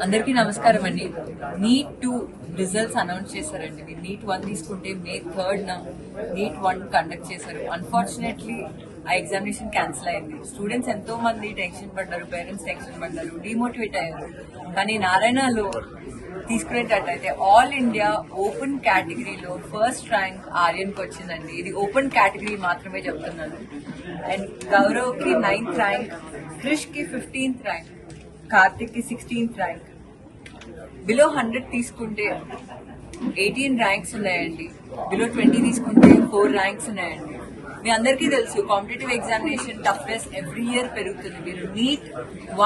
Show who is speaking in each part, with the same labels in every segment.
Speaker 1: అందరికీ నమస్కారం అండి. నీట్ 2 రిజల్ట్స్ అనౌన్స్ చేశారండి. నీట్ 1 తీసుకుంటే May 3rd నీట్ 1 కండక్ట్ చేశారు. అన్ఫార్చునేట్లీ ఆ ఎగ్జామినేషన్ క్యాన్సిల్ అయింది. స్టూడెంట్స్ ఎంతో మంది టెన్షన్ పడ్డారు, పేరెంట్స్ టెన్షన్ పడ్డారు, డిమోటివేట్ అయ్యారు. కానీ నారాయణలో తీసుకునేటట్టయితే ఆల్ ఇండియా ఓపెన్ కేటగిరీలో ఫస్ట్ ర్యాంక్ ఆర్యన్కి వచ్చిందండి. ఇది ఓపెన్ కేటగిరీ మాత్రమే చెప్తున్నాను. అండ్ గౌరవ్ కి 9th ర్యాంక్, క్రిష్ కి 15th ర్యాంక్, కార్తిక్ కి 16th ర్యాంక్. బిలో 100 తీసుకుంటే 18 ర్యాంక్స్ ఉన్నాయండి. బిలో 20 తీసుకుంటే 4 ర్యాంక్స్ ఉన్నాయండి. మీ అందరికీ తెలుసు competitive examination toughness every year పెరుగుతుంది. మీరు నీట్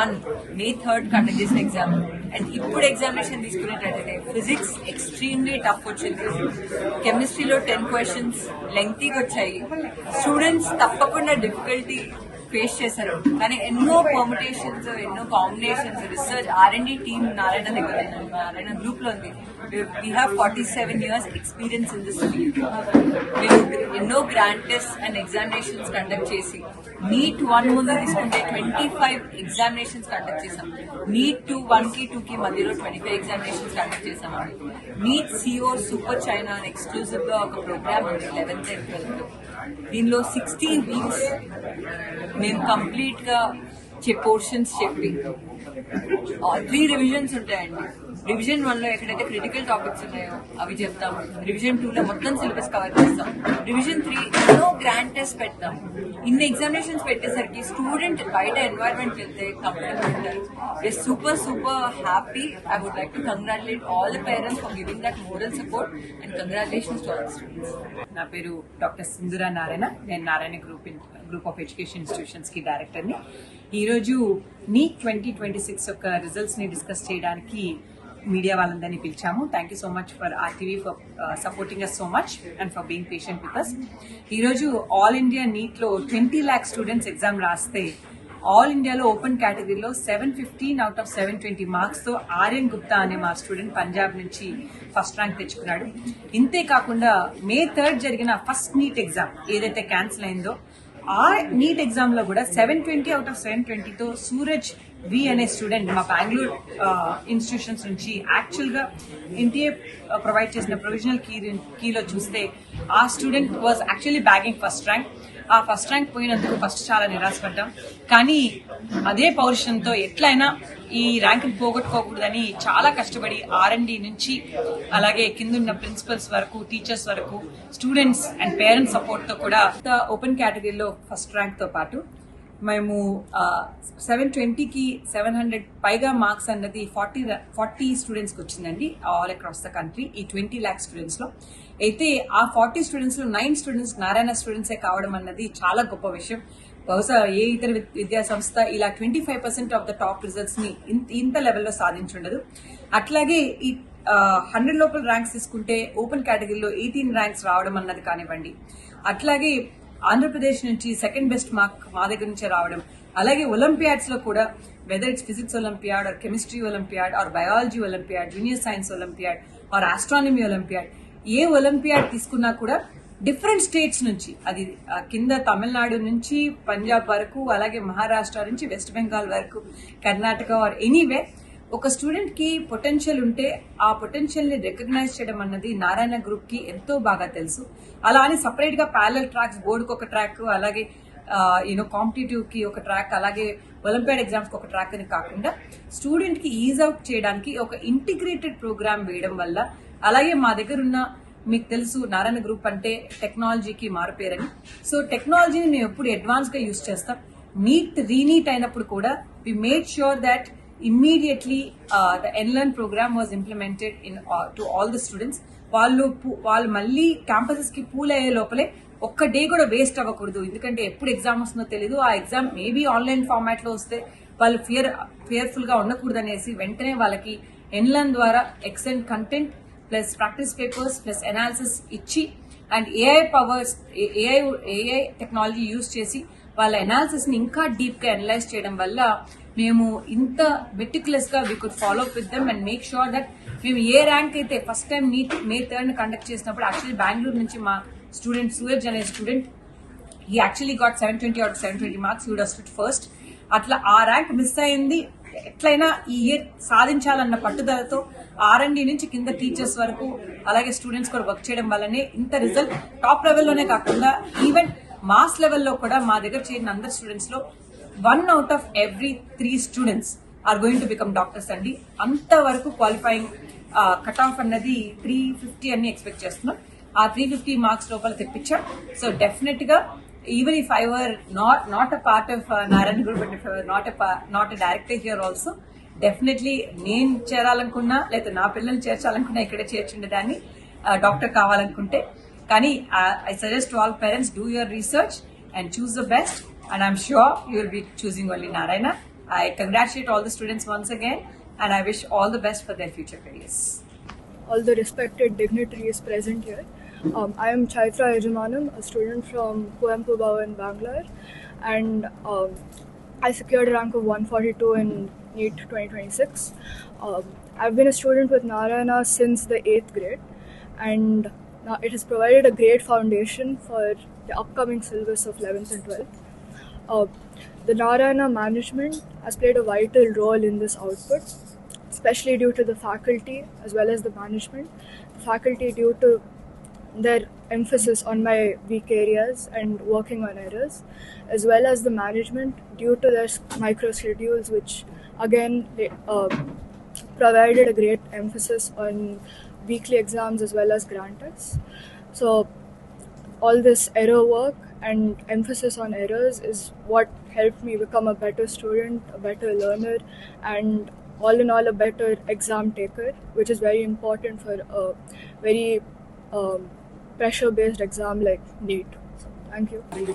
Speaker 1: 1 May 3rd కండక్ట్ చేసిన ఎగ్జామ్ అండ్ ఇప్పుడు ఎగ్జామినేషన్ తీసుకునేటట్టయితే ఫిజిక్స్ ఎక్స్ట్రీమ్లీ టఫ్ వచ్చింది. కెమిస్ట్రీలో 10 క్వశ్చన్స్ లెంగ్తీగా వచ్చాయి. స్టూడెంట్స్ తప్పకుండా డిఫికల్టీ ఫేస్ చేశారు. కానీ ఎన్నో పర్ముటేషన్స్, ఎన్నో combinations, research R&D team Narayana దగ్గర ఉంది, నారాయణ గ్రూప్ లో ఉంది. We have 47 years experience in this field. మీరు ఎన్నో grand test and examinations conduct చేసి నీట్ 1 ముందు తీసుకుంటే 25 ఎగ్జామినేషన్స్ కండక్ట్ చేశాం. నీట్ 2 1 కి 2 కి మధ్యలో 25 ఎగ్జామినేషన్స్ కండక్ట్ చేశామండి. నీట్ CO సూపర్ చైనా అని ఎక్స్క్లూజివ్ గా ఒక ప్రోగ్రామ్ ఉంది 11th and 12th. దీనిలో 16 weeks మేము కంప్లీట్ గా పోర్షన్స్ చెప్పి 3 రివిజన్స్ ఉంటాయండి. రివిజన్ 1 లో ఎక్కడైతే క్రిటికల్ టాపిక్స్ ఉన్నాయో అవి చెప్తాం. రివిజన్ 2 లో మొత్తం సిలబస్ కవర్ చేస్తాం. రివిజన్ 3 ఎన్నో గ్రాండ్ టెస్ట్ పెడతాం. ఇన్ని ఎగ్జామినేషన్స్ పెట్టేసరికి స్టూడెంట్ బయట ఎన్వైరన్మెంట్ వెళ్తే కంఫర్టబుల్ ఉంటారు. Super happy. I would like to congratulate all the parents for giving that moral support and congratulations to all the students.
Speaker 2: నా పేరు డాక్టర్ సింధురా నారాయణ. నేను Narayana group of education institutions కి డైరెక్టర్ని. ఈరోజు నీట్ 2026 యొక్క రిజల్ట్స్ ని డిస్కస్ చేయడానికి మీడియా వాళ్ళందరినీ పిలిచాము. Thank you so much for RTV for supporting us so much and for being patient with us. ఈరోజు ఆల్ ఇండియా నీట్ లో 20 lakh స్టూడెంట్స్ ఎగ్జామ్ రాస్తే ఆల్ ఇండియాలో ఓపెన్ కేటగిరీలో 715 out of 720 మార్క్స్ తో ఆర్యన్ గుప్తా అనే మా స్టూడెంట్ పంజాబ్ నుంచి ఫస్ట్ ర్యాంక్ తెచ్చుకున్నాడు. ఇంతే కాకుండా May 3rd జరిగిన ఫస్ట్ నీట్ ఎగ్జామ్ ఏదైతే క్యాన్సిల్ అయిందో ఆ నీట్ ఎగ్జామ్ లో కూడా 720 out of 720 తో సూరజ్ వి అనే స్టూడెంట్ మా బెంగళూరు ఇన్స్టిట్యూషన్స్ నుంచి యాక్చువల్ గా NTA ప్రొవైడ్ చేసిన ప్రొవిజనల్ కీలో చూస్తే ఆ student was actually bagging first rank. ఆ ఫస్ట్ ర్యాంక్ పోయినందుకు ఫస్ట్ చాలా నిరాశపడ్డాం. కానీ అదే పౌరుషంతో ఎట్లయినా ఈ ర్యాంక్ పోగొట్టుకోకూడదని చాలా కష్టపడి R&D నుంచి అలాగే కిందున్న ప్రిన్సిపల్స్ వరకు, టీచర్స్ వరకు, స్టూడెంట్స్ అండ్ పేరెంట్స్ సపోర్ట్ తో కూడా ఓపెన్ కేటగిరీలో ఫస్ట్ ర్యాంక్ తో పాటు మేము 720కి 700 పైగా మార్క్స్ అన్నది 40 స్టూడెంట్స్ కి వచ్చిందండి ఆల్ అక్రాస్ ద కంట్రీ. ఈ 20 lakh స్టూడెంట్స్ లో అయితే ఆ 40 స్టూడెంట్స్ లో 9 స్టూడెంట్స్ నారాయణ స్టూడెంట్సే కావడం అన్నది చాలా గొప్ప విషయం. బహుశా ఏ ఇతర విద్యా సంస్థ ఇలా 25% ఆఫ్ ద టాప్ రిజల్ట్స్ ని ఇంత లెవెల్లో సాధించుండదు. అట్లాగే ఈ 100 లోపల ర్యాంక్స్ తీసుకుంటే ఓపెన్ కేటగిరీలో 18 ర్యాంక్స్ రావడం అన్నది కానివ్వండి. అట్లాగే ఆంధ్రప్రదేశ్ నుంచి సెకండ్ బెస్ట్ మార్క్ మా దగ్గర నుంచే రావడం, అలాగే ఒలింపియాడ్స్ లో కూడా whether its physics olympiad or chemistry olympiad or biology olympiad, junior science olympiad or astronomy olympiad, ఏ ఒలింపియాడ్ తీసుకున్నా కూడా డిఫరెంట్ స్టేట్స్ నుంచి, అది కింద తమిళనాడు నుంచి పంజాబ్ వరకు, అలాగే మహారాష్ట్ర నుంచి వెస్ట్ బెంగాల్ వరకు, కర్ణాటక ఆర్ ఎనీవే ఒక స్టూడెంట్ కి పొటెన్షియల్ ఉంటే ఆ పొటెన్షియల్ ని రికగ్నైజ్ చేయడం అన్నది నారాయణ గ్రూప్ కి ఎంతో బాగా తెలుసు. అలా అని సపరేట్ గా ప్యారలల్ ట్రాక్స్, బోర్డుకి ఒక ట్రాక్, అలాగే కాంపిటేటివ్ కి ఒక ట్రాక్, అలాగే ఒలింపియాడ్ ఎగ్జామ్స్ కి ఒక ట్రాక్ అని కాకుండా స్టూడెంట్ కి ఈజ్ అవుట్ చేయడానికి ఒక ఇంటిగ్రేటెడ్ ప్రోగ్రామ్ వేయడం వల్ల, అలాగే మా దగ్గర ఉన్న మీకు తెలుసు నారాయణ గ్రూప్ అంటే టెక్నాలజీకి మారుపేరని. సో టెక్నాలజీని మేము ఎప్పుడు అడ్వాన్స్ గా యూజ్ చేస్తాం. రీనీట్ అయినప్పుడు కూడా we made sure that immediately the NLearn program was implemented to all the students. వాళ్ళు మళ్ళీ క్యాంపసెస్ కి పూల్ అయ్యే లోపలే ఒక్క డే కూడా వేస్ట్ అవ్వకూడదు. ఎందుకంటే ఎప్పుడు ఎగ్జామ్ వస్తుందో తెలియదు. ఆ ఎగ్జామ్ మేబీ ఆన్లైన్ ఫార్మాట్ లో వస్తే వాళ్ళు ఫియర్ఫుల్ గా ఉండకూడదు అనేసి వెంటనే వాళ్ళకి NLearn ద్వారా excellent content plus practice papers plus analysis ఇచ్చి అండ్ ఏఐ టెక్నాలజీ యూజ్ చేసి వాళ్ళ అనాలిసిస్ ని ఇంకా డీప్ గా అనలైజ్ చేయడం వల్ల మేము ఇంత మెటిక్యులస్ గా we could follow up with them and make sure that మేము ఏ ర్యాంక్ అయితే first time NEET May 3rd conduct చేసినప్పుడు యాక్చువల్లీ బెంగళూరు నుంచి మా స్టూడెంట్ సూరజ్ అనే student he actually got 720 out of 720 marks. He would have stood first. అట్లా ఆ rank miss అయింది ఎట్లయినా ఈ ఇయర్ సాధించాలన్న పట్టుదలతో R&D నుంచి కింద టీచర్స్ వరకు అలాగే స్టూడెంట్స్ కూడా వర్క్ చేయడం వల్లనే ఇంత రిజల్ట్ టాప్ లెవెల్లోనే కాకుండా ఈవెన్ మాస్ లెవెల్లో కూడా మా దగ్గర చేరిన అందరు స్టూడెంట్స్ లో 1 out of every 3 students are going to become doctors అండి. అంతవరకు క్వాలిఫైయింగ్ కట్ ఆఫ్ అన్నది 350 అని ఎక్స్పెక్ట్ చేస్తున్నాం. ఆ 350 మార్క్స్ లోపల తెప్పించాం. సో డెఫినెట్ గా even if I were not a part of Narayana Group, but if I were not a director here also, definitely నేను చేరాలనుకున్నా లేదా నా పిల్లల్ని చేర్చాలనుకున్నా ఇక్కడే చేర్చుండేదాన్ని డాక్టర్ కావాలనుకుంటే. కానీ I suggest to all parents, do your research and choose the best, and I'm sure you will be choosing only Narayana. I congratulate all the students once again, and I wish all the best for their future careers.
Speaker 3: All the respected dignitaries present here. I am Chaitra Yajamanam, a student from Kuvempu Bhavan, Bangalore, and I secured a rank of 142 in NEET 2026. I've been a student with Narayana since the 8th grade, and it has provided a great foundation for the upcoming syllabus of 11th and 12th. The Narayana management has played a vital role in this output, especially due to the faculty as well as the management. The faculty, due to their emphasis on my weak areas and working on errors, as well as the management due to their micro schedules, which again provided a great emphasis on weekly exams as well as grant tests. So all this error work and emphasis on errors is what helped me become a better student, a better learner, and all in all a better exam taker, which is very important for a very pressure-based exam like NEET. So, thank you.
Speaker 4: And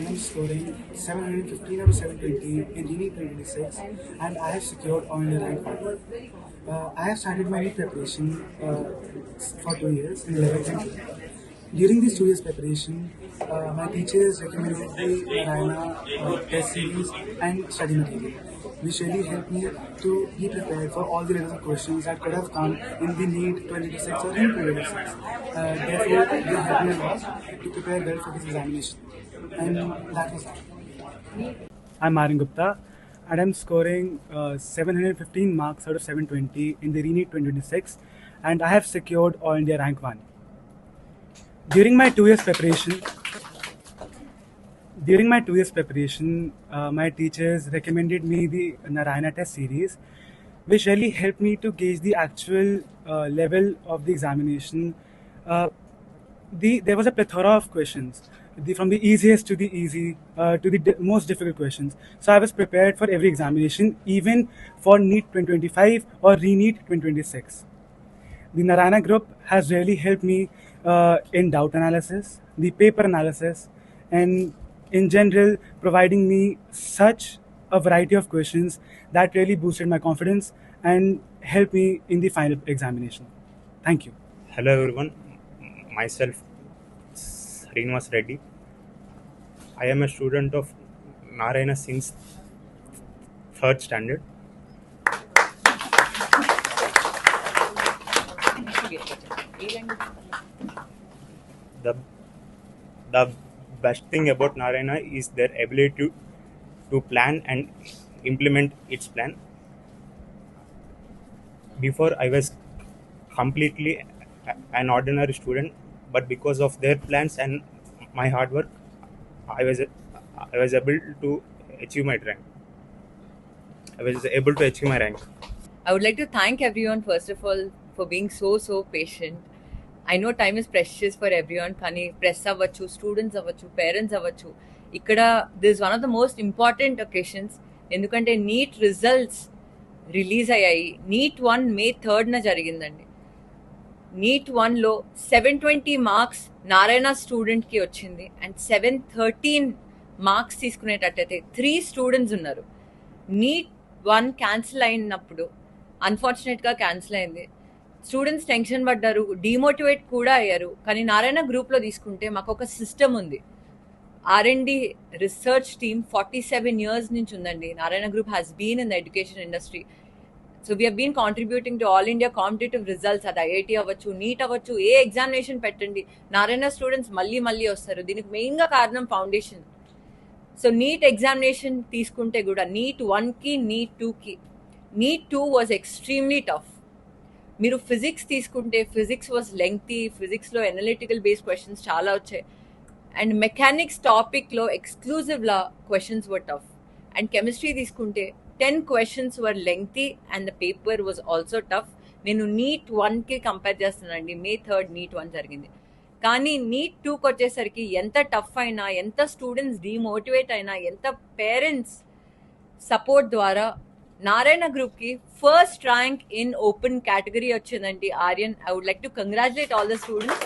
Speaker 4: I'm scoring 715 out of 720 in NEET 2026, and I have secured all India rank 1. I have started my NEET preparation for 2 years in 11th and 12th. During this 2 years preparation, my teachers recommended the Narayana test series and study material, which really helped me to be prepared for all the rest of questions that could have come in the NEET 2026 or NEET 2026. Therefore, they helped me a lot to prepare well for this examination, and that was that. I'm Marin Gupta, and I'm scoring 715 marks out of 720 in the NEET 2026, and I have secured All India Rank 1. During my 2 years preparation, my teachers recommended me the Narayana test series, which really helped me to gauge the actual level of the examination. There was a plethora of questions, from the easiest to the to the most difficult questions. So I was prepared for every examination, even for NEET 2025 or re-NEET 2026. The Narayana group has really helped me in doubt analysis, the paper analysis, and in general providing me such a variety of questions that really boosted my confidence and helped me in the final examination. Thank you.
Speaker 5: Hello everyone, myself Srinivas Reddy. I am a student of Narayana since 3rd standard. The best thing about Narayana is their ability to plan and implement its plan. Before I was completely an ordinary student, but because of their plans and my hard work, I was able to achieve my rank. I was able to achieve my rank.
Speaker 1: I would like to thank everyone first of all for being so patient. I know time is precious for everyone, కానీ press అవ్వచ్చు, students అవ్వచ్చు, parents అవ్వచ్చు, ఇక్కడ this one of the most important occasions. ఎందుకంటే NEET results release అయ్యాయి. NEET 1 May 3rd జరిగిందండి. NEET 1లో 720 marks Narayana స్టూడెంట్కి వచ్చింది, అండ్ 713 మార్క్స్ తీసుకునేటట్టయితే 3 స్టూడెంట్స్ ఉన్నారు. NEET 1 క్యాన్సిల్ అయినప్పుడు, అన్ఫార్చునేట్గా క్యాన్సిల్ అయింది, స్టూడెంట్స్ టెన్షన్ పడ్డారు, డిమోటివేట్ కూడా అయ్యారు. కానీ నారాయణ గ్రూప్లో తీసుకుంటే మాకు ఒక సిస్టమ్ ఉంది. R&D రీసెర్చ్ టీమ్ 47 years నుంచి ఉందండి. Narayana group has been in the education industry. So we been contributing to all India competitive results. అది IIT అవ్వచ్చు, NEET అవ్వచ్చు, ఏ ఎగ్జామినేషన్ పెట్టండి, నారాయణ స్టూడెంట్స్ మళ్ళీ వస్తారు. దీనికి మెయిన్గా కారణం ఫౌండేషన్. సో NEET ఎగ్జామినేషన్ తీసుకుంటే కూడా NEET 1కి NEET 2కి నీట్ 2 వాజ్ ఎక్స్ట్రీమ్లీ టఫ్. మీరు ఫిజిక్స్ తీసుకుంటే ఫిజిక్స్ వాజ్ లెంగ్తీ, ఫిజిక్స్లో ఎనలిటికల్ బేస్డ్ క్వశ్చన్స్ చాలా వచ్చాయి. అండ్ మెకానిక్స్ టాపిక్లో ఎక్స్క్లూజివ్లా questions were tough. And chemistry తీసుకుంటే 10 questions were lengthy and the paper was also tough. నేను నీట్ 1కి కంపేర్ చేస్తున్నానండి. May 3rd నీట్ 1 జరిగింది. కానీ నీట్ 2కి వచ్చేసరికి ఎంత టఫ్ అయినా, ఎంత స్టూడెంట్స్ డిమోటివేట్ అయినా, ఎంత పేరెంట్స్ సపోర్ట్ ద్వారా నారాయణ గ్రూప్కి first rank in open category వచ్చిందండి. Aryan, I would like to congratulate all the students.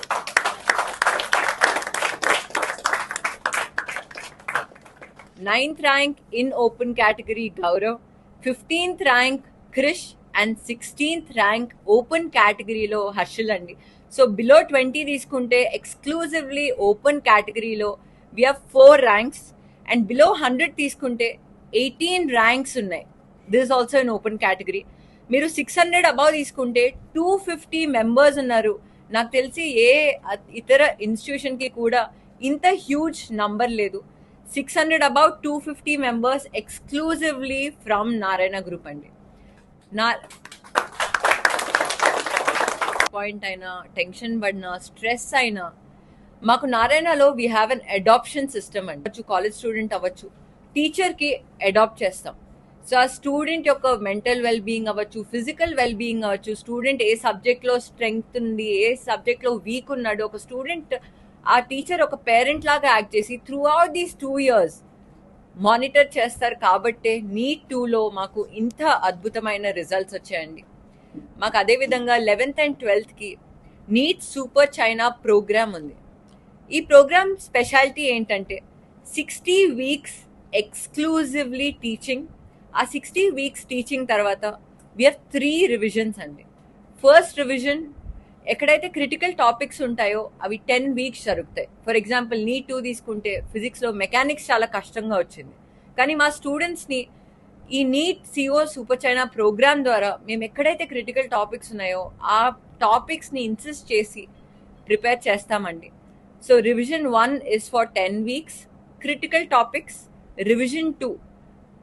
Speaker 1: 9th rank in open category Gaurav, 15th rank Krish and 16th rank open కేటగిరీలో హర్షల్ అండి. సో బిలో 20 తీసుకుంటే ఎక్స్క్లూజివ్లీ ఓపెన్ కేటగిరీలో we have 4 ranks. And below 100 తీసుకుంటే 18 ranks ఉన్నాయి. This also in open category. మీరు 600 above తీసుకుంటే 250 members ఉన్నారు. నాకు తెలిసి ఏ ఇతర ఇన్స్టిట్యూషన్కి కూడా ఇంత హ్యూజ్ నంబర్ లేదు. 600 above 250 members exclusively from Narayana group అండి. పాయింట్ అయినా, టెన్షన్ పడినా, స్ట్రెస్ అయినా, మాకు నారాయణలో we have an adoption system అండి. కాలేజ్ స్టూడెంట్ అవ్వచ్చు, టీచర్కి అడాప్ట్ చేస్తాం. సో ఆ స్టూడెంట్ యొక్క మెంటల్ వెల్ బీయింగ్ అవ్వచ్చు, ఫిజికల్ వెల్ బీయింగ్ అవ్వచ్చు, స్టూడెంట్ ఏ సబ్జెక్ట్లో స్ట్రెంగ్త్ ఉంది, ఏ సబ్జెక్ట్లో వీక్ ఉన్నాడు, ఒక స్టూడెంట్ ఆ టీచర్ ఒక పేరెంట్ లాగా యాక్ట్ చేసి through out these 2 years monitor చేస్తారు. కాబట్టే నీట్ 2లో మాకు ఇంత అద్భుతమైన రిజల్ట్స్ వచ్చాయండి. మాకు అదేవిధంగా 11th and 12thకి నీట్ సూపర్ చైనా ప్రోగ్రామ్ ఉంది. ఈ ప్రోగ్రామ్ స్పెషాలిటీ ఏంటంటే 60 weeks ఎక్స్క్లూజివ్లీ టీచింగ్. ఆ 60 weeks టీచింగ్ తర్వాత వి హ్యావ్ 3 రివిజన్స్ అండి. ఫస్ట్ రివిజన్ ఎక్కడైతే క్రిటికల్ టాపిక్స్ ఉంటాయో అవి 10 weeks జరుగుతాయి. ఫర్ ఎగ్జాంపుల్ నీట్ 2 తీసుకుంటే ఫిజిక్స్లో మెకానిక్స్ చాలా కష్టంగా వచ్చింది. కానీ మా స్టూడెంట్స్ని ఈ నీట్ సిఓ సూపర్ చైనా ప్రోగ్రామ్ ద్వారా మేము ఎక్కడైతే క్రిటికల్ టాపిక్స్ ఉన్నాయో ఆ టాపిక్స్ని ఇన్సిస్ట్ చేసి ప్రిపేర్ చేస్తామండి. So revision 1 is for 10 weeks critical topics. Revision 2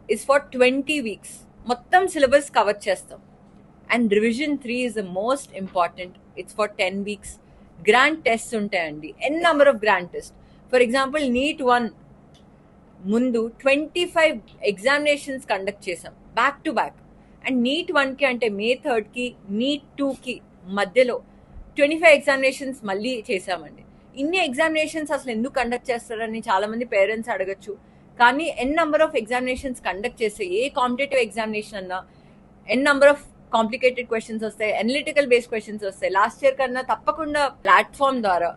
Speaker 1: is for 20 weeks మొత్తం సిలబస్ కవర్ చేస్తాం. And revision 3 is the most important. It's for 10 weeks. Grand tests ఉంటాయండి, n number of grand test. For example NEET 1 ముందు 25 examinations conduct చేసాం back to back. And neat 1కి అంటే May 3rdకి, neat 2కి మధ్యలో 25 examinations మళ్ళీ చేసామండి. ఇన్ని ఎగ్జామినేషన్స్ అసలు ఎందుకు కండక్ట్ చేస్తారని చాలామంది పేరెంట్స్ అడగచ్చు. కానీ ఎన్ నెంబర్ ఆఫ్ ఎగ్జామినేషన్స్ కండక్ట్ చేస్తే ఏ కాంపిటేటివ్ ఎగ్జామినేషన్ అన్నా ఎన్ నెంబర్ ఆఫ్ కాంప్లికేటెడ్ క్వశ్చన్స్ వస్తాయి, అనలిటికల్ బేస్డ్ క్వశ్చన్స్ వస్తాయి. లాస్ట్ ఇయర్ కన్నా తప్పకుండా ప్లాట్ఫామ్ ద్వారా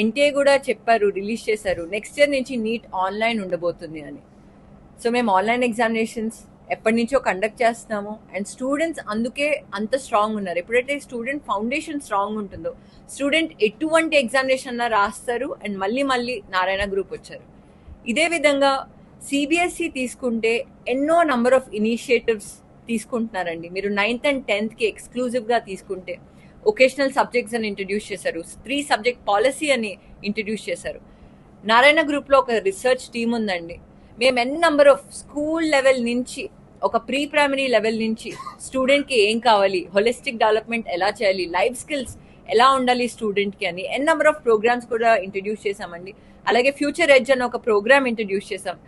Speaker 1: ఎన్టీఏ కూడా చెప్పారు, రిలీజ్ చేశారు, నెక్స్ట్ ఇయర్ నుంచి నీట్ ఆన్లైన్ ఉండబోతుంది అని. సో మేము ఆన్లైన్ ఎగ్జామినేషన్స్ ఎప్పటి నుంచో కండక్ట్ చేస్తున్నాము. అండ్ స్టూడెంట్స్ అందుకే అంత స్ట్రాంగ్ ఉన్నారు. ఎప్పుడైతే స్టూడెంట్ ఫౌండేషన్ స్ట్రాంగ్ ఉంటుందో స్టూడెంట్ ఎటువంటి ఎగ్జామినేషన్ అన్నా రాస్తారు అండ్ మళ్ళీ నారాయణ గ్రూప్ వచ్చారు. ఇదే విధంగా సిబిఎస్ఈ తీసుకుంటే ఎన్నో నంబర్ ఆఫ్ ఇనిషియేటివ్స్ తీసుకుంటున్నారండి. మీరు 9th and 10thకి ఎక్స్క్లూజివ్గా తీసుకుంటే ఒకేషనల్ సబ్జెక్ట్స్ అని ఇంట్రడ్యూస్ చేశారు, 3 subject పాలసీ అని ఇంట్రడ్యూస్ చేశారు. నారాయణ గ్రూప్లో ఒక రీసెర్చ్ టీమ్ ఉందండి. మేము ఎన్ నెంబర్ ఆఫ్ స్కూల్ లెవెల్ నుంచి, ఒక ప్రీ ప్రైమరీ లెవెల్ నుంచి స్టూడెంట్కి ఏం కావాలి, హోలిస్టిక్ డెవలప్మెంట్ ఎలా చేయాలి, లైఫ్ స్కిల్స్ ఎలా ఉండాలి స్టూడెంట్కి అని ఎన్ నెంబర్ ఆఫ్ ప్రోగ్రామ్స్ కూడా ఇంట్రడ్యూస్ చేశామండి. అలాగే ఫ్యూచర్ ఎడ్జ్ అని ఒక ప్రోగ్రామ్ ఇంట్రడ్యూస్ చేశాం.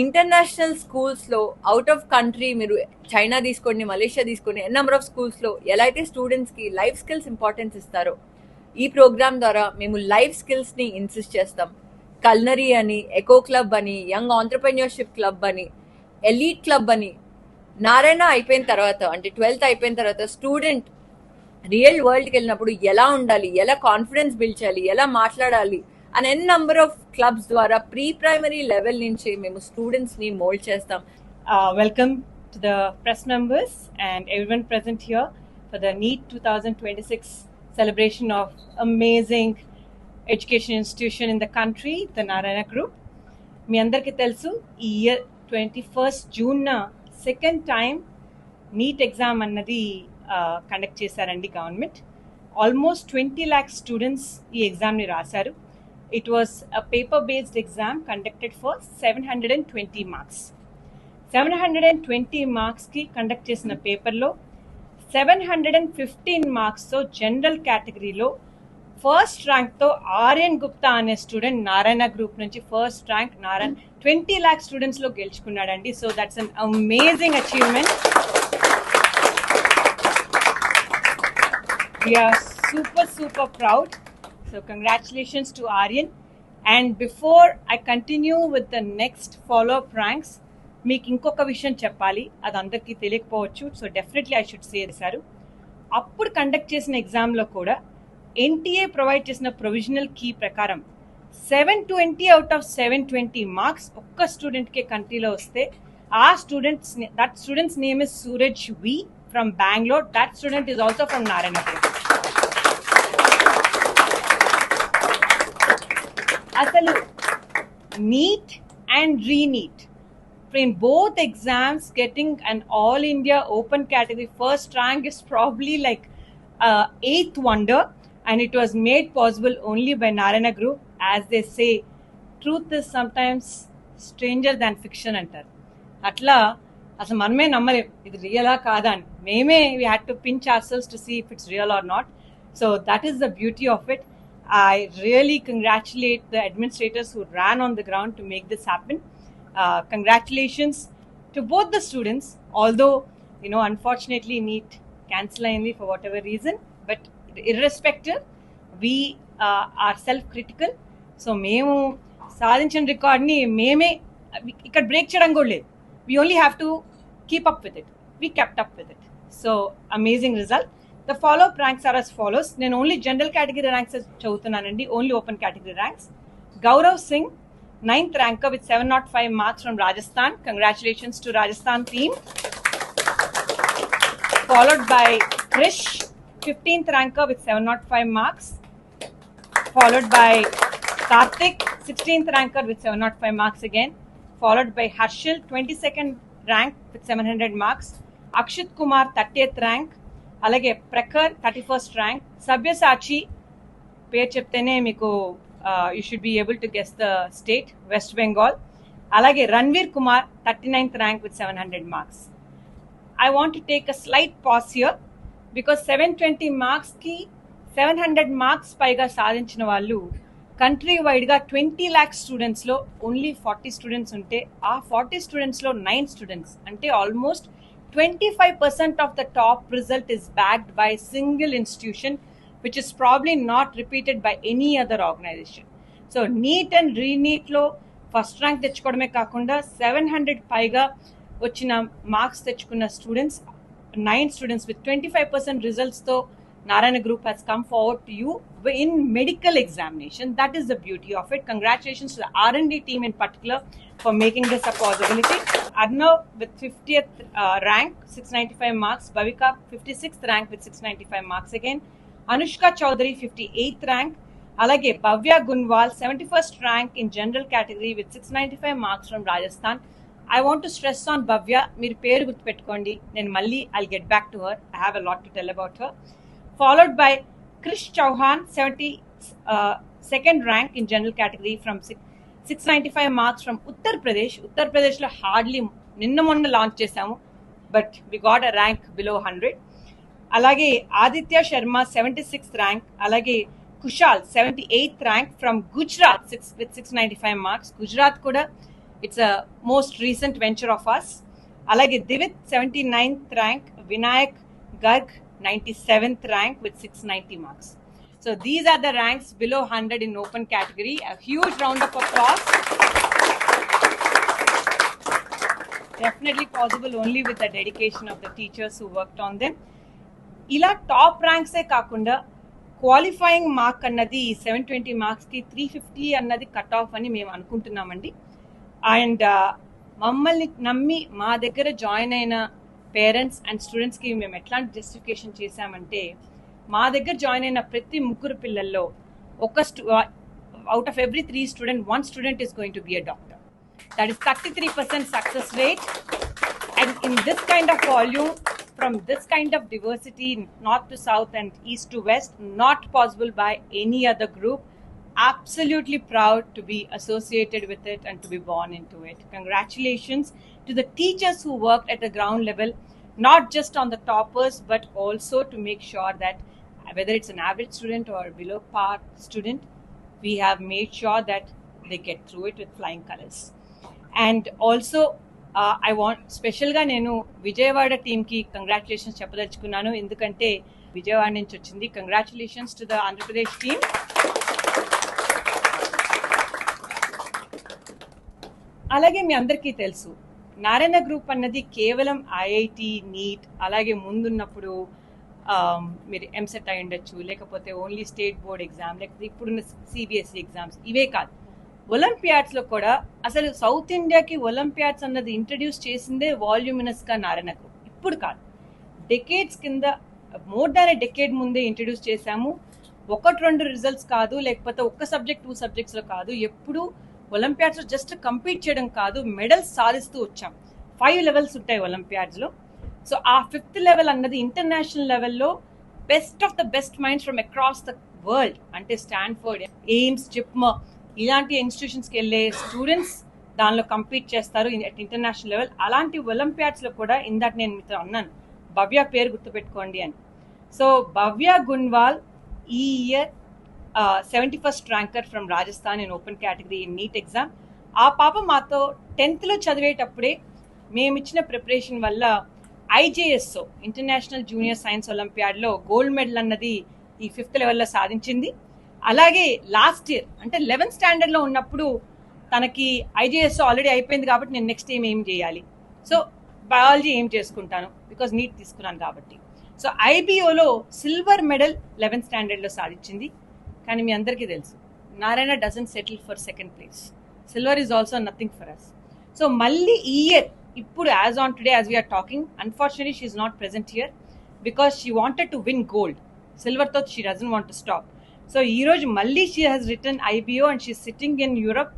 Speaker 1: ఇంటర్నేషనల్ స్కూల్స్లో అవుట్ ఆఫ్ కంట్రీ, మీరు చైనా తీసుకోండి, మలేషియా తీసుకోండి, ఎన్ నెంబర్ ఆఫ్ స్కూల్స్లో ఎలా అయితే స్టూడెంట్స్కి లైఫ్ స్కిల్స్ ఇంపార్టెన్స్ ఇస్తారో ఈ ప్రోగ్రామ్ ద్వారా మేము లైఫ్ స్కిల్స్ని ఇన్సిస్ట్ చేస్తాం. కల్నరీ అని, ఎకో క్లబ్ అని, యంగ్ ఆంటర్ప్రెన్యూర్షిప్ క్లబ్ అని, ఎలీట్ క్లబ్ అని. నారాయణ అయిపోయిన తర్వాత అంటే 12th అయిపోయిన తర్వాత స్టూడెంట్ రియల్ వరల్డ్కి వెళ్ళినప్పుడు ఎలా ఉండాలి, ఎలా కాన్ఫిడెన్స్ బిల్డ్ చేయాలి, ఎలా మాట్లాడాలి అని ఎన్ నంబర్ ఆఫ్ క్లబ్స్ ద్వారా ప్రీ ప్రైమరీ లెవెల్ నుంచి మేము స్టూడెంట్స్ని మోల్డ్ చేస్తాం.
Speaker 2: Welcome to the press members and everyone present here for the NEET 2026 celebration of amazing education institution in the country, the Narayana Group. మీ అందరికీ తెలుసు ఈ year 21st June second time NEET exam అన్నది conduct చేశారండి government. Almost 20 lakh students ఈ ఎగ్జామ్ని రాశారు. It was a paper-based exam conducted for 720 marks. 720 మార్క్స్కి conduct చేసిన పేపర్లో 715 మార్క్స్తో జనరల్ కేటగిరీలో ఫస్ట్ ర్యాంక్తో ఆర్యన్ గుప్తా అనే స్టూడెంట్ నారాయణ గ్రూప్ నుంచి ఫస్ట్ ర్యాంక్ 20 lakh స్టూడెంట్స్లో గెలుచుకున్నాడండి. So that's an amazing achievement. We are super proud. So congratulations to Aryan. And before I continue with the next follow-up ranks, మీకు ఇంకొక విషయం చెప్పాలి, అది అందరికీ తెలియకపోవచ్చు. So definitely I should say sir, అప్పుడు కండక్ట్ చేసిన ఎగ్జామ్లో కూడా ఎన్టీఏ ప్రొవైడ్ చేసిన ప్రొవిజనల్ కీ ప్రకారం 720 అవుట్ ఆఫ్ 720 మార్క్స్ ఒక్క స్టూడెంట్కే కంట్రీలో వస్తే ఆ students name is Suraj V from Bengaluru. That student is also from Narayanpur. అసలు నీట్ అండ్ రీనీట్ in both exams, getting an all India open category first rank is probably like eighth wonder, and it was made possible only by Narayana Group. As they say, truth is sometimes stranger than fiction antaru. Atla asalu maname nammaleem idi real ah kaada ani. Meme we had to pinch ourselves to see if it's real or not. So that is the beauty of it. I really congratulate the administrators who ran on the ground to make this happen. Congratulations to both the students, although unfortunately NEET cancel ayindi for whatever reason, but irrespective we are self-critical. So memu sadhinchan record ni meme ikkada break cheyadam kuda ledhu. We only have to keep up with it. We kept up with it. So amazing result. The follow-up ranks are as follows. Nenu only general category ranks chavutunanandi, only open category ranks. Gaurav Singh, 9th ranker with 705 marks from Rajasthan. Congratulations to Rajasthan team. Followed by Krish, 15th ranker with 705 marks. Followed by Karthik, 16th ranker with 705 marks again. Followed by Harshil, 22nd rank with 700 marks. Akshit Kumar, 30th rank. Alage Prakhar, 31st rank. Sabyasachi, పేరు చెప్తేనే మీకు you should be able to guess the state, West Bengal. Alage Ranveer Kumar, 39th rank with 700 marks. I want to take a slight pause here because 720 marks ki 700 marks paiga sadhinchina vallu country wide ga 20 lakh students lo only 40 students unte aa 40 students lo 9 students ante almost 25% of the top result is backed by a single institution, which is probably not repeated by any other organization. So NEET and ReNEET lo first rank తెచ్చుకోవడమే కాకుండా 700 పైగా వచ్చిన marks తెచ్చుకున్న students 9 students with 25% results తో Narayana Group has come forward to you in medical examination. That is the beauty of it. Congratulations to the R&D team in particular for making this a possibility. Arnav with 50th rank, 695 marks. Bhavika 56th rank with 695 marks again. Anushka Chaudhary 58th rank. Alage Bhavya Gunwal 71st rank in general category with 695 marks from Rajasthan. I want to stress on Bhavya, meer peru gurtu pettukondi. Nen malli I'll get back to her. I have a lot to tell about her. Followed by Krish Chauhan, 72nd rank in general category from 695 marks from Uttar Pradesh. Uttar Pradesh lo hardly ninna monna launch chesamu, but we got a rank below 100. Alage Aditya Sharma, 76th rank. Alage Kushal, 78th rank from Gujarat with 695 marks. Gujarat kuda, it's a most recent venture of us. Alage Divit, 79th rank. Vinayak Garg, 97th rank with 690 marks. So these are the ranks below 100 in open category. A huge round of applause. Definitely possible only with the dedication of the teachers who worked on them. ఇలా top ర్యాంక్సే కాకుండా qualifying mark అన్నది 720 మార్క్స్కి 350 అన్నది cut off అని మేము అనుకుంటున్నామండి. And మమ్మల్ని నమ్మి మా దగ్గర జాయిన్ అయిన పేరెంట్స్ అండ్ స్టూడెంట్స్కి మేము ఎట్లాంటి జస్టిఫికేషన్ చేశామంటే, మా దగ్గర జాయిన్ అయిన ప్రతి ముగ్గురు పిల్లల్లో out of every 3 students, 1 student is going to be a doctor. That is 33% success rate. And in this kind of volume, from this kind of diversity, north to south and east to west, not possible by any other group. Absolutely proud to be associated with it and to be born into it. Congratulations. to the teachers who worked at the ground level, not just on the toppers, but also to make sure that whether it's an average student or below par student, we have made sure that they get through it with flying colors. And also I want స్పెషల్గా నేను విజయవాడ టీమ్కి congratulations చెప్పదలుచుకున్నాను, ఎందుకంటే విజయవాడ నుంచి వచ్చింది. Congratulations to the Andhra Pradesh team. అలాగే మీ అందరికీ తెలుసు నారాయణ గ్రూప్ అన్నది కేవలం ఐఐటి, నీట్ అలాగే ముందున్నప్పుడు మీరు ఎంసెట్ అయి ఉండొచ్చు, లేకపోతే ఓన్లీ స్టేట్ బోర్డ్ ఎగ్జామ్, లేకపోతే ఇప్పుడున్న సిబిఎస్ఈ ఎగ్జామ్స్, ఇవే కాదు. ఒలింపియాడ్స్లో కూడా అసలు సౌత్ ఇండియాకి ఒలింపియాడ్స్ అన్నది ఇంట్రడ్యూస్ చేసిందే వాల్యూమినస్గా నారాయణ గ్రూప్. ఇప్పుడు కాదు, డెకేడ్స్ కింద మోర్ దాన్ ఏ డెకేడ్ ముందే ఇంట్రడ్యూస్ చేశాము. 1-2 రిజల్ట్స్ కాదు, లేకపోతే ఒక్క సబ్జెక్ట్ 2 సబ్జెక్ట్స్లో కాదు, ఎప్పుడు ఒలింపియాడ్స్లో జస్ట్ కంపీట్ చేయడం కాదు, మెడల్స్ సాధిస్తూ వచ్చాం. 5 లెవెల్స్ ఉంటాయి ఒలింపియాడ్స్లో. సో ఆ 5th లెవెల్ అన్నది ఇంటర్నేషనల్ లెవెల్లో best of the best minds from across the world, అంటే స్టాన్ఫర్డ్, ఎయిమ్స్, జిప్మా ఇలాంటి ఇన్స్టిట్యూషన్స్కి వెళ్ళే స్టూడెంట్స్ దానిలో కంపీట్ చేస్తారు అట్ ఇంటర్నేషనల్ లెవెల్. అలాంటి ఒలింపియాడ్స్లో కూడా ఇందాక నేను మీతో అన్నాను భవ్య పేరు గుర్తుపెట్టుకోండి అని. సో భవ్య గున్వాల్ ఈ year 71st ranker from Rajasthan in open category in NEET exam. ఆ పాప మాతో 10th చదివేటప్పుడే మేమిచ్చిన ప్రిపరేషన్ వల్ల ఐజేఎస్ఓ ఇంటర్నేషనల్ జూనియర్ సైన్స్ ఒలింపియాడ్లో గోల్డ్ మెడల్ అన్నది ఈ 5th లెవెల్లో సాధించింది. అలాగే లాస్ట్ ఇయర్ అంటే 11th స్టాండర్డ్లో ఉన్నప్పుడు తనకి ఐజేఎస్ఓ ఆల్రెడీ అయిపోయింది కాబట్టి నేను నెక్స్ట్ ఏం చేయాలి, సో బయాలజీ ఏం చేసుకుంటాను బికాజ్ నీట్ తీసుకున్నాను కాబట్టి. సో ఐబిఓలో సిల్వర్ మెడల్ 11th స్టాండర్డ్లో సాధించింది. కానీ మీ అందరికీ తెలుసు Narayana doesn't settle for second place, silver is also nothing for us. So మళ్ళీ ఈ ఇయర్ ఇప్పుడు as on today as we're talking, unfortunately she is not present here because she wanted to win gold. సిల్వర్తో she doesn't want to stop. So ఈ రోజు మళ్ళీ she has return IBO and she sitting in Europe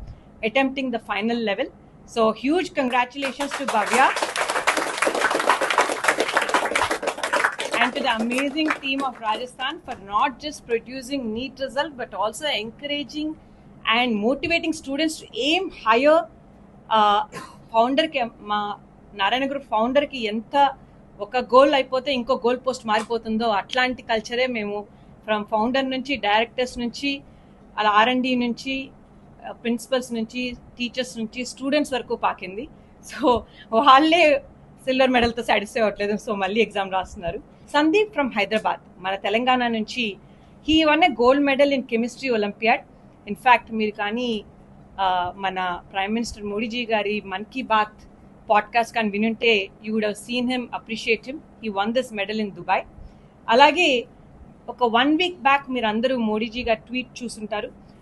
Speaker 2: attempting the final level. So huge congratulations to Bhavya and to the amazing team of Rajasthan for not just producing neat result but also encouraging and motivating students to aim higher. Founder కి మా Narayana group founder కి ఎంత ఒక goal అయిపోతే ఇంకో goal post మారిపోతుందో అట్లాంటి కల్చరే మేము from founder నుంచి, డైరెక్టర్స్ నుంచి, అలా R&D నుంచి, ప్రిన్సిపల్స్ నుంచి, టీచర్స్ నుంచి, స్టూడెంట్స్ వరకు పాకింది. సో వాళ్ళే సిల్వర్ మెడల్తో సాటిస్ఫై అవ్వట్లేదు, సో మళ్ళీ ఎగ్జామ్ రాస్తున్నారు. సందీప్ ఫ్రమ్ హైదరాబాద్, మన తెలంగాణ నుంచి, he one a gold medal in chemistry olympiad. In fact మీరు కానీ మన ప్రైమ్ మినిస్టర్ మోడీజీ గారి మన్ కీ బాత్ పాడ్కాస్ట్ కానీ వినుంటే you would have seen him, appreciate him. He won this medal in Dubai. అలాగే ఒక 1 వీక్ బ్యాక్ మీరు అందరూ మోడీజీ గారి ట్వీట్ చూసుంటారు.